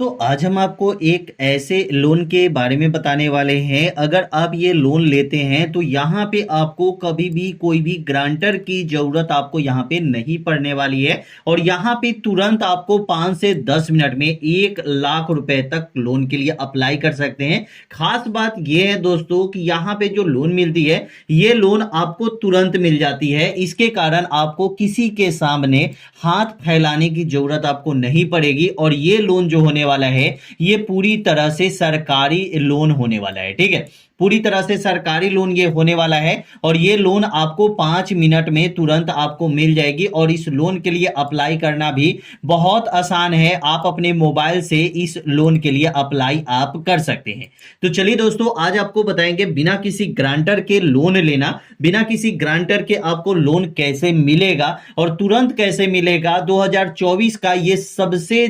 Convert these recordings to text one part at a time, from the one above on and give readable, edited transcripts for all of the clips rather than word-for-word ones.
दोस्तों आज हम आपको एक ऐसे लोन के बारे में बताने वाले हैं। अगर आप ये लोन लेते हैं तो यहाँ पे आपको कभी भी कोई भी ग्रांटर की जरूरत आपको यहाँ पे नहीं पड़ने वाली है और यहाँ पे तुरंत आपको 5 से 10 मिनट में 1 लाख रुपए तक लोन के लिए अप्लाई कर सकते हैं। खास बात यह है दोस्तों कि यहाँ पे जो लोन मिलती है ये लोन आपको तुरंत मिल जाती है। इसके कारण आपको किसी के सामने हाथ फैलाने की जरूरत आपको नहीं पड़ेगी और ये लोन जो होने वाला है ये पूरी तरह से सरकारी लोन होने वाला है। ठीक है, पूरी तरह से सरकारी लोन ये होने वाला है और ये लोन आपको 5 मिनट में तुरंत आपको मिल जाएगी और इस लोन के लिए अप्लाई करना भी बहुत आसान है। आप अपने मोबाइल से इस लोन के लिए अप्लाई आप कर सकते हैं। तो चलिए दोस्तों आज आपको बताएंगे बिना किसी ग्रांटर के लोन लेना, बिना किसी ग्रांटर के आपको लोन कैसे मिलेगा और तुरंत कैसे मिलेगा। 2024 का ये सबसे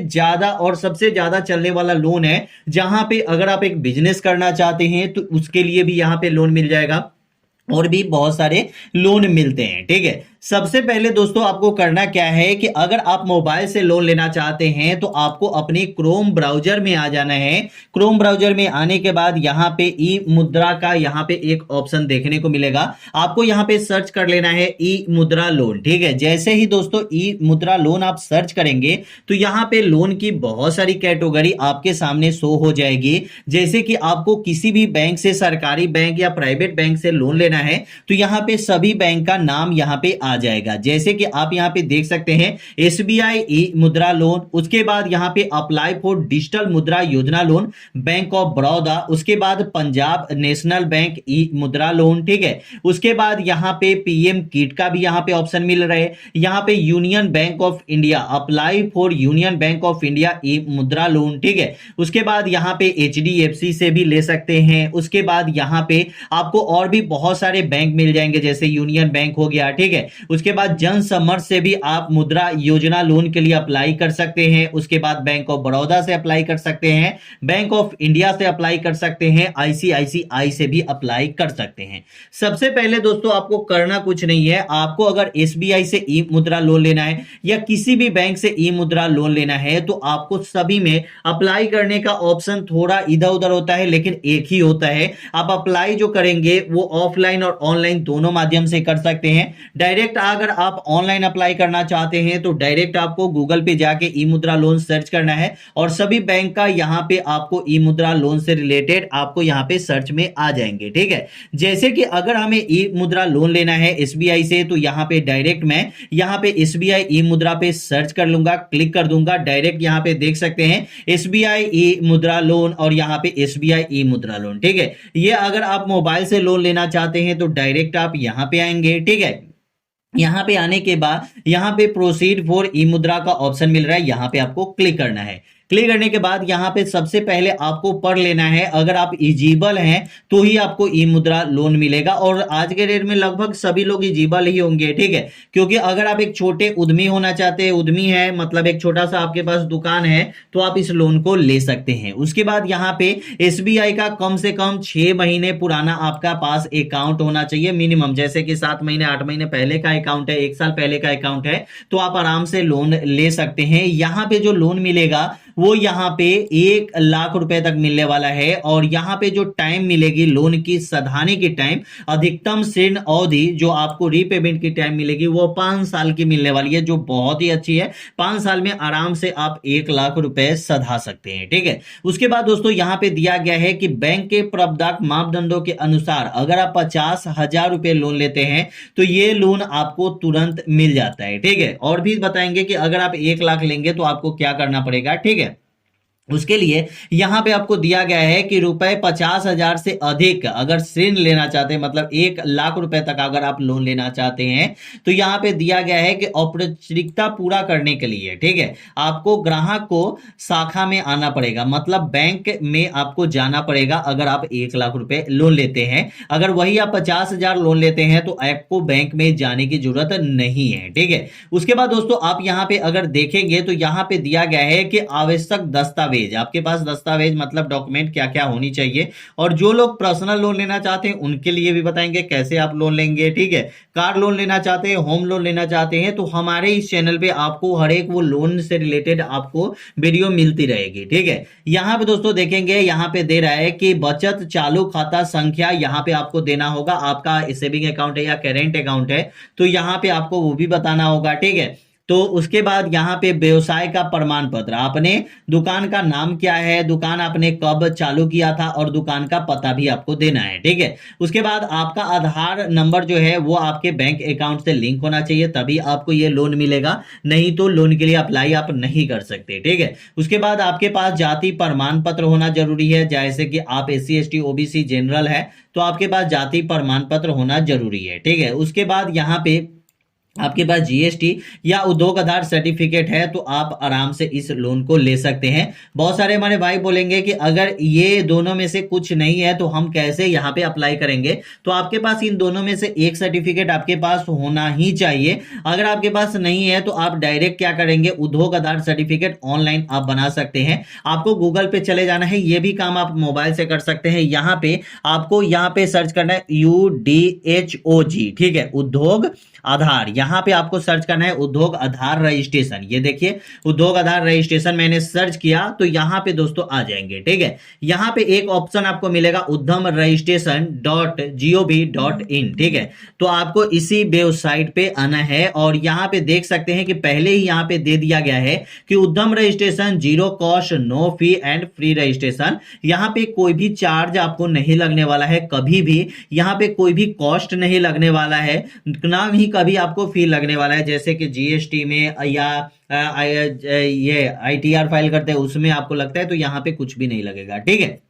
ज्यादा चलने वाला लोन है जहां पे अगर आप एक बिजनेस करना चाहते हैं तो उसके लिए भी यहां पे लोन मिल जाएगा और भी बहुत सारे लोन मिलते हैं। ठीक है, सबसे पहले दोस्तों आपको करना क्या है कि अगर आप मोबाइल से लोन लेना चाहते हैं तो आपको अपने क्रोम ब्राउजर में आ जाना है। क्रोम ब्राउजर में आने के बाद यहां पे ई मुद्रा का यहां पे एक ऑप्शन देखने को मिलेगा। आपको यहां पे सर्च कर लेना है ई मुद्रा लोन। ठीक है, जैसे ही दोस्तों ई मुद्रा लोन आप सर्च करेंगे तो यहां पे लोन की बहुत सारी कैटेगरी आपके सामने शो हो जाएगी। जैसे कि आपको किसी भी बैंक से, सरकारी बैंक या प्राइवेट बैंक से लोन लेना है तो यहां पे सभी बैंक का नाम यहां पे आ जाएगा। जैसे कि आप यहां पे देख सकते हैं एसबीआई ई मुद्रा लोन, उसके बाद यहां पे अप्लाई फॉर डिजिटल मुद्रा योजना लोन, बैंक ऑफ बड़ौदा, उसके बाद पंजाब नेशनल बैंक ई मुद्रा लोन। ठीक है, उसके बाद यहां पे पीएम किट का भी यहां पे ऑप्शन मिल रहा है। यहां पे Union Bank of India, apply for Union Bank of India e Mudra loan. ठीक है, उसके बाद यहां पे एचडीएफसी से भी ले सकते हैं। उसके बाद यहां पे आपको और भी बहुत सारे बैंक मिल जाएंगे जैसे यूनियन बैंक हो गया। ठीक है, उसके बाद जन समर्थ से भी आप मुद्रा योजना लोन के लिए अप्लाई कर सकते हैं। उसके बाद बैंक ऑफ बड़ौदा से अप्लाई कर सकते हैं, बैंक ऑफ इंडिया से अप्लाई कर सकते हैं, आईसीआईसीआई से भी अप्लाई कर सकते हैं। सबसे पहले दोस्तों आपको करना कुछ नहीं है। आपको अगर एसबीआई से ई मुद्रा लोन लेना है या किसी भी बैंक से ई मुद्रा लोन लेना है तो आपको सभी में अप्लाई करने का ऑप्शन थोड़ा इधर उधर होता है लेकिन एक ही होता है। आप अप्लाई जो करेंगे वो ऑफलाइन और ऑनलाइन दोनों माध्यम से कर सकते हैं। डायरेक्ट अगर आप ऑनलाइन अप्लाई करना चाहते हैं तो डायरेक्ट आपको गूगल पे जाके ई मुद्रा लोन सर्च करना है और सभी बैंक का यहां पे आपको ई मुद्रा लोन से रिलेटेड आपको यहां पे सर्च में आ जाएंगे। ठीक है, जैसे कि अगर हमें ई मुद्रा लोन लेना है एसबीआई से तो यहां पे डायरेक्ट मैं यहां पे एसबीआई ई मुद्रा पे सर्च कर लूंगा, क्लिक कर दूंगा। डायरेक्ट यहां पे देख सकते हैं एसबीआई ई मुद्रा लोन और यहां पे एसबीआई ई मुद्रा लोन। ठीक है, ये अगर आप मोबाइल से लोन लेना चाहते हैं तो डायरेक्ट आप यहां पे आएंगे। ठीक है, यहां पे आने के बाद यहां पे प्रोसीड फॉर ई मुद्रा का ऑप्शन मिल रहा है, यहां पे आपको क्लिक करना है। क्लिक करने के बाद यहां पे सबसे पहले आपको पढ़ लेना है। अगर आप इजिबल हैं तो ही आपको ई मुद्रा लोन मिलेगा और आज के डेट में लगभग सभी लोग इजिबल ही होंगे। ठीक है, क्योंकि अगर आप एक छोटे उद्यमी होना चाहते हैं, उद्यमी है मतलब एक छोटा सा आपके पास दुकान है तो आप इस लोन को ले सकते हैं। उसके बाद यहां पे एसबीआई का कम से कम 6 महीने पुराना आपका पास अकाउंट होना चाहिए मिनिमम। जैसे कि 7 महीने 8 महीने पहले का अकाउंट है, 1 साल पहले का अकाउंट है तो आप आराम से लोन ले सकते हैं। यहां पे जो लोन मिलेगा वो यहां पे 1 लाख रुपए तक मिलने वाला है और यहां पे जो टाइम मिलेगी लोन की सधाने की टाइम, अधिकतम ऋण अवधि जो आपको रीपेमेंट की टाइम मिलेगी वो 5 साल की मिलने वाली है जो बहुत ही अच्छी है। 5 साल में आराम से आप 1 लाख रुपए सधा सकते हैं। ठीक है, उसके बाद दोस्तों यहां पे दिया गया है कि बैंक के प्रबंधक मापदंडों के अनुसार अगर आप 50,000 रुपए लोन लेते हैं तो ये लोन आपको तुरंत मिल जाता है। ठीक है, और भी बताएंगे कि अगर आप 1 लाख लेंगे तो आपको क्या करना पड़ेगा। ठीक है, उसके लिए यहां पे आपको दिया गया है कि रुपए 50,000 से अधिक अगर ऋण लेना चाहते हैं मतलब 1 लाख रुपए तक अगर आप लोन लेना चाहते हैं तो यहां पे दिया गया है कि औपचारिकता पूरा करने के लिए, ठीक है, आपको ग्राहक को शाखा में आना पड़ेगा, मतलब बैंक में आपको जाना पड़ेगा। अगर आप 1 लाख रुपए लोन लेते हैं, अगर वही आप 50,000 लोन लेते हैं तो आपको बैंक में जाने की जरूरत नहीं है। ठीक है, उसके बाद दोस्तों आप यहां पे अगर देखेंगे तो यहां पे दिया गया है कि आवश्यक दस्तावेज दस्तावेज, आपके पास दस्तावेज मतलब डॉक्यूमेंट क्या क्या होनी चाहिए। और जो लोग पर्सनल लोन लेना चाहते हैं उनके लिए भी बताएंगे कैसे आप लोन लेंगे, ठीक है। कार लोन लेना चाहते हैं, होम लोन लेना चाहते हैं, तो हमारे इस चैनल पे आपको हर एक वो लोन से रिलेटेड आपको वीडियो मिलती रहेगी, ठीक है। यहाँ पे दोस्तों देखेंगे, यहाँ पे दे रहा है कि बचत चालू खाता संख्या यहाँ पे आपको देना होगा, आपका सेविंग अकाउंट है या करेंट अकाउंट है तो यहाँ पे आपको वो भी बताना होगा, ठीक है। तो उसके बाद यहाँ पे व्यवसाय का प्रमाण पत्र, आपने दुकान का नाम क्या है, दुकान आपने कब चालू किया था, और दुकान का पता भी आपको देना है, ठीक है। उसके बाद आपका आधार नंबर जो है वो आपके बैंक अकाउंट से लिंक होना चाहिए, तभी आपको ये लोन मिलेगा, नहीं तो लोन के लिए अप्लाई आप नहीं कर सकते, ठीक है। उसके बाद आपके पास जाति प्रमाण पत्र होना जरूरी है, जैसे कि आप SC ST OBC जनरल है तो आपके पास जाति प्रमाण पत्र होना जरूरी है, ठीक है। उसके बाद यहाँ पे आपके पास GST या उद्योग आधार सर्टिफिकेट है तो आप आराम से इस लोन को ले सकते हैं। बहुत सारे हमारे भाई बोलेंगे कि अगर ये दोनों में से कुछ नहीं है तो हम कैसे यहाँ पे अप्लाई करेंगे, तो आपके पास इन दोनों में से एक सर्टिफिकेट आपके पास होना ही चाहिए। अगर आपके पास नहीं है तो आप डायरेक्ट क्या करेंगे, उद्योग आधार सर्टिफिकेट ऑनलाइन आप बना सकते हैं। आपको गूगल पे चले जाना है, ये भी काम आप मोबाइल से कर सकते हैं। यहाँ पे आपको यहाँ पे सर्च करना है UDHOG, ठीक है, उद्योग आधार। यहां पे आपको सर्च करना है उद्योग आधार रजिस्ट्रेशन। ये देखिए उद्योग आधार रजिस्ट्रेशन मैंने सर्च किया तो यहां पे दोस्तों आ जाएंगे, ठीक है। यहां पे एक ऑप्शन आपको मिलेगा उद्यम रजिस्ट्रेशन .gov.in, ठीक है। तो आपको इसी वेबसाइट पे आना है और यहां पे देख सकते हैं कि पहले ही यहां पे दे दिया गया है कि Udyam registration 0 cost no fee and free registration. यहां पे कोई भी चार्ज आपको नहीं लगने वाला है, कभी भी यहां पे कोई भी कॉस्ट नहीं लगने वाला है, ना ही कभी आपको फी लगने वाला है। जैसे कि GST में या ये ITR फाइल करते हैं उसमें आपको लगता है, तो यहां पे कुछ भी नहीं लगेगा, ठीक है।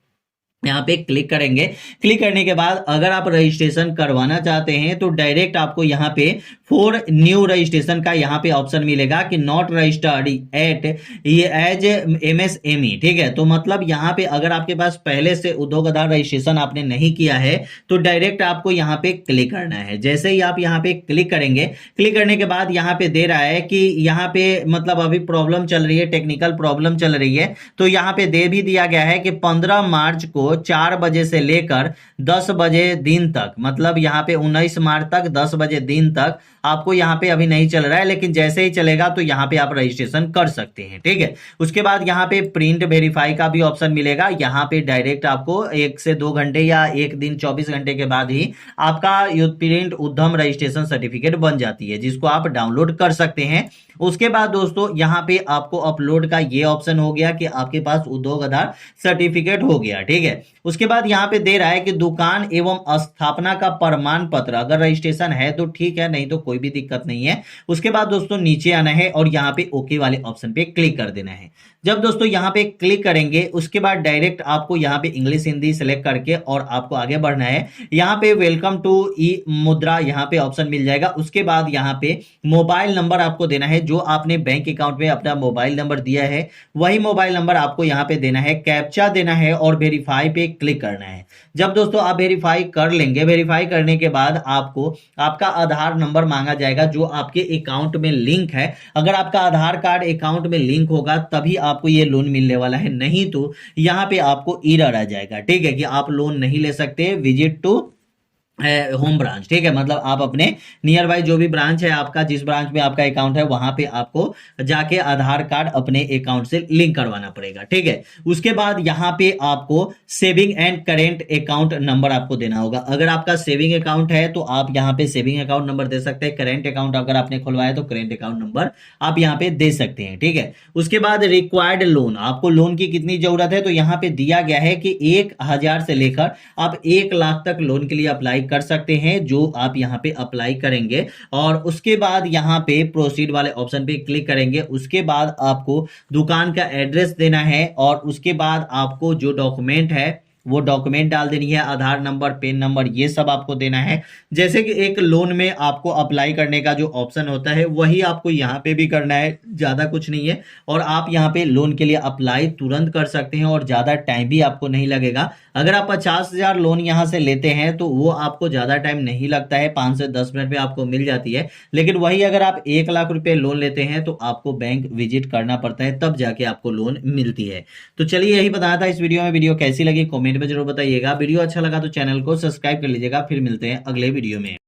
यहाँ पे क्लिक करेंगे, क्लिक करने के बाद अगर आप रजिस्ट्रेशन करवाना चाहते हैं तो डायरेक्ट आपको यहाँ पे फॉर न्यू रजिस्ट्रेशन का यहाँ पे ऑप्शन मिलेगा कि नॉट रजिस्टर्ड एट ये एज MSME, ठीक है। तो मतलब यहाँ पे अगर आपके पास पहले से उद्योग आधार रजिस्ट्रेशन आपने नहीं किया है तो डायरेक्ट आपको यहाँ पे क्लिक करना है। जैसे ही आप यहाँ पे क्लिक करेंगे, क्लिक करने के बाद यहाँ पे दे रहा है कि यहाँ पे मतलब अभी प्रॉब्लम चल रही है, टेक्निकल प्रॉब्लम चल रही है। तो यहाँ पे दे भी दिया गया है कि 15 मार्च को 4 बजे से लेकर 10 बजे दिन तक, मतलब यहाँ पे 19 मार्च तक 10 बजे दिन तक आपको यहाँ पे अभी नहीं चल रहा है, लेकिन जैसे ही चलेगा तो यहाँ पे आप रजिस्ट्रेशन कर सकते हैं, ठीक है। उसके बाद यहाँ पे प्रिंट वेरीफाई का भी ऑप्शन मिलेगा। यहाँ पे डायरेक्ट आपको 1 से 2 घंटे या एक दिन 24 घंटे के बाद ही आपका प्रिंट उद्यम रजिस्ट्रेशन सर्टिफिकेट बन जाती है, जिसको आप डाउनलोड कर सकते हैं। उसके बाद दोस्तों यहाँ पे आपको अपलोड का ये ऑप्शन हो गया कि आपके पास उद्योग आधार सर्टिफिकेट हो गया, ठीक है। उसके बाद यहाँ पे दे रहा है कि दुकान एवं स्थापना का प्रमाण पत्र, अगर रजिस्ट्रेशन है तो ठीक है, नहीं तो कोई भी दिक्कत नहीं है। उसके बाद दोस्तों नीचे आना है और यहाँ पे ओके वाले ऑप्शन पे क्लिक कर देना है। जब दोस्तों यहाँ पे क्लिक करेंगे उसके बाद डायरेक्ट आपको यहाँ पे इंग्लिश हिंदी सेलेक्ट करके और आपको आगे बढ़ना है। यहाँ पे वेलकम टू ई मुद्रा यहाँ पे ऑप्शन मिल जाएगा। उसके बाद यहाँ पे मोबाइल नंबर आपको देना है, जो आपने बैंक अकाउंट में अपना मोबाइल नंबर दिया है वही मोबाइल नंबर आपको यहाँ पे देना है, कैप्चा देना है और वेरीफाई पे क्लिक करना है। जब दोस्तों आप वेरीफाई कर लेंगे, वेरीफाई करने के बाद आपको आपका आधार नंबर मांगा जाएगा जो आपके अकाउंट में लिंक है। अगर आपका आधार कार्ड अकाउंट में लिंक होगा तभी आपको ये लोन मिलने वाला है, नहीं तो यहाँ पे आपको एरर आ जाएगा, ठीक है, कि आप लोन नहीं ले सकते, विजिट टू होम ब्रांच, ठीक है। मतलब आप अपने नियर बाई जो भी ब्रांच है आपका, जिस ब्रांच में आपका अकाउंट है वहां पे आपको जाके आधार कार्ड अपने अकाउंट से लिंक करवाना पड़ेगा, ठीक है। उसके बाद यहाँ पे आपको saving and current account number आपको देना होगा। अगर आपका सेविंग अकाउंट है तो आप यहाँ पे सेविंग अकाउंट नंबर दे सकते हैं, करेंट अकाउंट अगर आपने खुलवाया तो करेंट अकाउंट नंबर आप यहाँ पे दे सकते हैं, ठीक है। उसके बाद रिक्वायर्ड लोन, आपको लोन की कितनी जरूरत है तो यहाँ पे दिया गया है कि 1,000 से लेकर आप 1 लाख तक लोन के लिए अप्लाई कर सकते हैं, जो आप यहां पे अप्लाई करेंगे। और उसके बाद यहां पे प्रोसीड वाले ऑप्शन पे क्लिक करेंगे। उसके बाद आपको दुकान का एड्रेस देना है और उसके बाद आपको जो डॉक्यूमेंट है वो डॉक्यूमेंट डाल देनी है, आधार नंबर, पेन नंबर, ये सब आपको देना है। जैसे कि एक लोन में आपको अप्लाई करने का जो ऑप्शन होता है वही आपको यहाँ पे भी करना है, ज़्यादा कुछ नहीं है। और आप यहाँ पे लोन के लिए अप्लाई तुरंत कर सकते हैं और ज़्यादा टाइम भी आपको नहीं लगेगा। अगर आप 50,000 लोन यहाँ से लेते हैं तो वो आपको ज़्यादा टाइम नहीं लगता है, 5 से 10 मिनट में आपको मिल जाती है। लेकिन वही अगर आप 1 लाख रुपए लोन लेते हैं तो आपको बैंक विजिट करना पड़ता है, तब जाके आपको लोन मिलती है। तो चलिए यही बताया था इस वीडियो में। वीडियो कैसी लगी कमेंट में जरूर बताइएगा। वीडियो अच्छा लगा तो चैनल को सब्सक्राइब कर लीजिएगा। फिर मिलते हैं अगले वीडियो में।